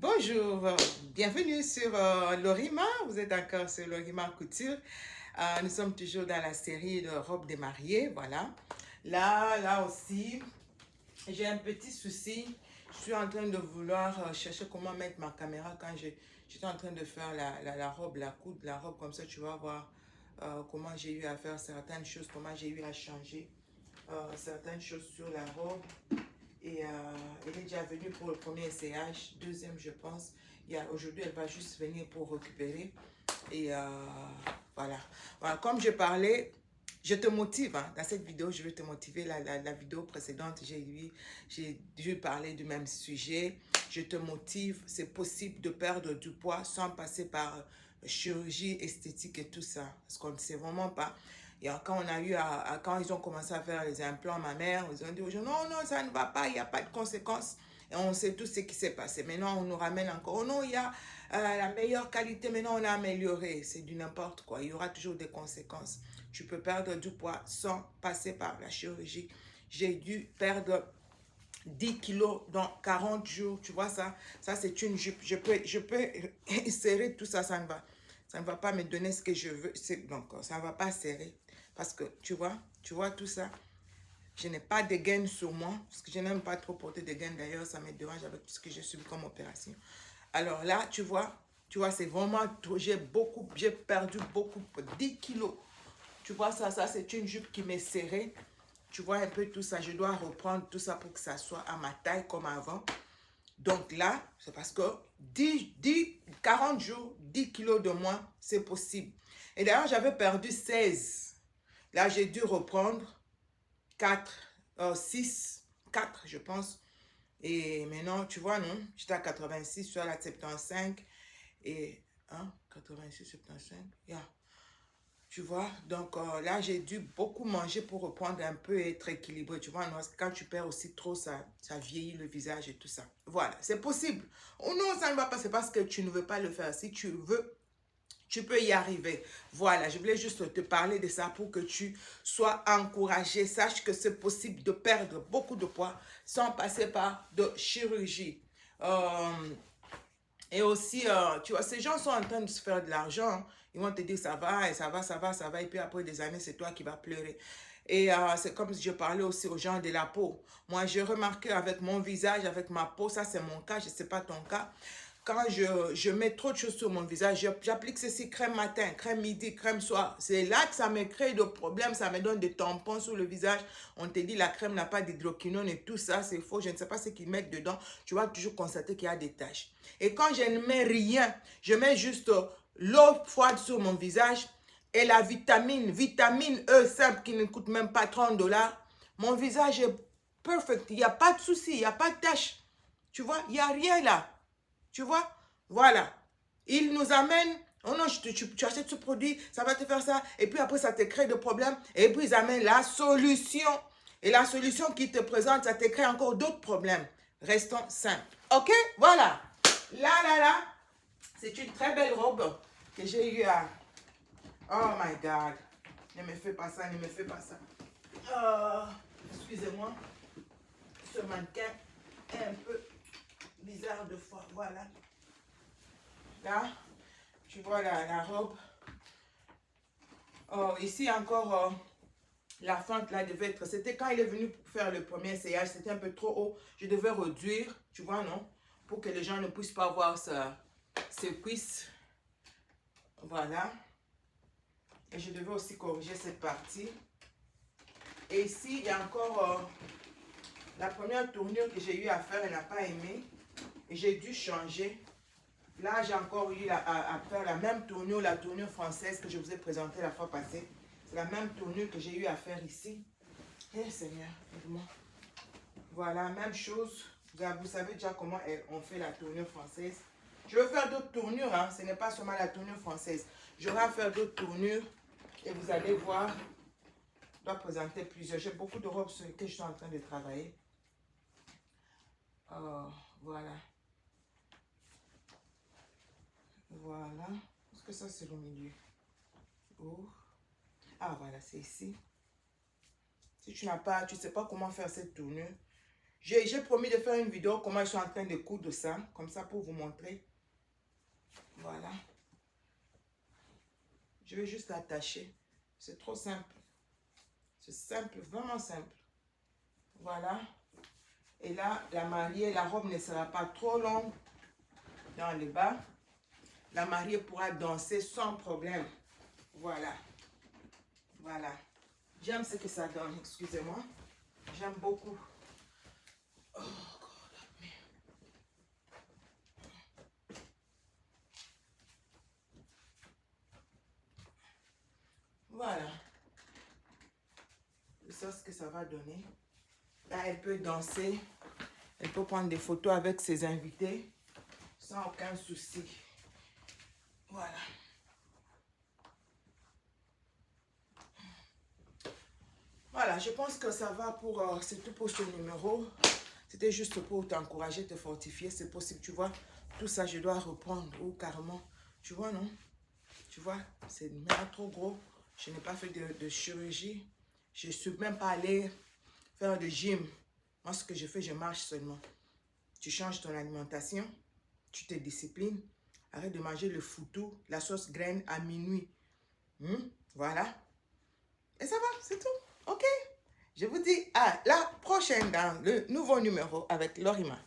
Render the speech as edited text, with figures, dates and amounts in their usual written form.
Bonjour, bienvenue sur Lorima. Vous êtes encore sur Lorima Couture. Nous sommes toujours dans la série de robes des mariés. Voilà. Là aussi, j'ai un petit souci. Je suis en train de vouloir chercher comment mettre ma caméra quand j'étais en train de faire la robe, la coudre, la robe comme ça. Tu vas voir comment j'ai eu à faire certaines choses, comment j'ai eu à changer certaines choses sur la robe. Et elle est déjà venue pour le premier essayage, deuxième je pense. Aujourd'hui, elle va juste venir pour récupérer. Et voilà. Voilà. Comme je parlais, je te motive. Hein. Dans cette vidéo, je vais te motiver. La vidéo précédente, j'ai dû parler du même sujet. Je te motive. C'est possible de perdre du poids sans passer par chirurgie esthétique et tout ça. Parce qu'on ne sait vraiment pas. Et quand on a eu quand ils ont commencé à faire les implants, ma mère, ils ont dit aux gens, non, non, ça ne va pas, il n'y a pas de conséquences. Et on sait tout ce qui s'est passé. Maintenant, on nous ramène encore, oh non, il y a la meilleure qualité, maintenant on a amélioré. C'est du n'importe quoi. Il y aura toujours des conséquences. Tu peux perdre du poids sans passer par la chirurgie. J'ai dû perdre 10 kilos dans 40 jours. Tu vois ça? Ça, c'est une jupe. Je peux serrer tout ça, ça ne va. Ça ne va pas me donner ce que je veux. Donc, ça ne va pas serrer. Parce que, tu vois tout ça? Je n'ai pas de gaines sur moi. Parce que je n'aime pas trop porter de gaines. D'ailleurs, ça me dérange avec tout ce que j'ai subi comme opération. Alors là, tu vois, c'est vraiment, j'ai perdu beaucoup, 10 kilos. Tu vois ça, c'est une jupe qui m'est serrée. Tu vois un peu tout ça, je dois reprendre tout ça pour que ça soit à ma taille comme avant. Donc là, c'est parce que 40 jours, 10 kilos de moins, c'est possible. Et d'ailleurs, j'avais perdu 16. Là, j'ai dû reprendre 4, 6, 4, je pense. Et maintenant, tu vois, non, j'étais à 86, je suis à la 75. Et 86, 75, yeah. Tu vois, donc là, j'ai dû beaucoup manger pour reprendre un peu et être équilibré. Tu vois, quand tu perds aussi trop, ça vieillit le visage et tout ça. Voilà, c'est possible. Oh non, ça ne va pas, c'est parce que tu ne veux pas le faire. Si tu veux, tu peux y arriver. Voilà, je voulais juste te parler de ça pour que tu sois encouragé. Sache que c'est possible de perdre beaucoup de poids sans passer par de chirurgie. Et aussi, tu vois, ces gens sont en train de se faire de l'argent. Hein. Ils vont te dire ça va, et ça va, ça va, ça va. Et puis après des années, c'est toi qui vas pleurer. Et c'est comme si je parlais aussi aux gens de la peau. Moi, j'ai remarqué avec mon visage, avec ma peau, ça c'est mon cas, je ne sais pas ton cas. Quand je mets trop de choses sur mon visage, j'applique ceci crème matin, crème midi, crème soir. C'est là que ça me crée des problèmes, ça me donne des tampons sur le visage. On te dit la crème n'a pas d'hydroquinone et tout ça, c'est faux. Je ne sais pas ce qu'ils mettent dedans. Tu vas toujours constater qu'il y a des taches. Et quand je ne mets rien, je mets juste l'eau froide sur mon visage et la vitamine E simple qui ne coûte même pas 30 dollars. Mon visage est perfect. Il n'y a pas de souci, il n'y a pas de tache. Tu vois, il n'y a rien là. Tu vois? Voilà. Il nous amène, oh non, tu achètes ce produit, ça va te faire ça, et puis après ça te crée des problèmes, et puis ils amènent la solution. Et la solution qu'ils te présentent, ça te crée encore d'autres problèmes. Restons simples. Ok? Voilà. Là, c'est une très belle robe que j'ai eu à... Oh my God. Ne me fais pas ça, ne me fais pas ça. Excusez-moi. Ce mannequin est un peu bizarre de fois. Voilà. Là, tu vois la robe. Oh, ici encore, la fente là devait être... C'était quand il est venu pour faire le premier essayage, c'était un peu trop haut. Je devais réduire, tu vois, non? Pour que les gens ne puissent pas voir ses cuisses. Voilà. Et je devais aussi corriger cette partie. Et ici, il y a encore la première tournure que j'ai eu à faire, elle n'a pas aimé. Et j'ai dû changer. Là, j'ai encore eu à faire la même tournure, la tournure française que je vous ai présentée la fois passée. C'est la même tournure que j'ai eu à faire ici. Eh Seigneur, aide-moi. Voilà, même chose. Vous savez déjà comment on fait la tournure française. Je veux faire d'autres tournures, hein. Ce n'est pas seulement la tournure française. J'aurai à faire d'autres tournures et vous allez voir. Je dois présenter plusieurs. J'ai beaucoup de robes sur lesquelles je suis en train de travailler. Voilà. Voilà. Est-ce que ça c'est le milieu? Oh. Ah voilà, c'est ici. Si tu n'as pas, tu ne sais pas comment faire cette tournure, J'ai promis de faire une vidéo comment je suis en train de coudre ça. Comme ça pour vous montrer. Voilà. Je vais juste l'attacher. C'est trop simple. C'est simple, vraiment simple. Voilà. Et là, la mariée, la robe ne sera pas trop longue dans le bas. La mariée pourra danser sans problème. Voilà. Voilà. J'aime ce que ça donne, excusez-moi. J'aime beaucoup. Oh, God. Voilà. C'est ce que ça va donner. Là, elle peut danser. Elle peut prendre des photos avec ses invités sans aucun souci. Voilà. Voilà, je pense que ça va pour... c'est tout pour ce numéro. C'était juste pour t'encourager, te fortifier. C'est possible, tu vois. Tout ça, je dois reprendre. Ou carrément. Tu vois, non? Tu vois, c'est trop gros. Je n'ai pas fait de chirurgie. Je ne suis même pas allée faire de gym. Moi, ce que je fais, je marche seulement. Tu changes ton alimentation. Tu te disciplines. Arrête de manger le foutou, la sauce graine à minuit. Voilà. Et ça va, c'est tout. OK? Je vous dis à la prochaine dans le nouveau numéro avec Lorima.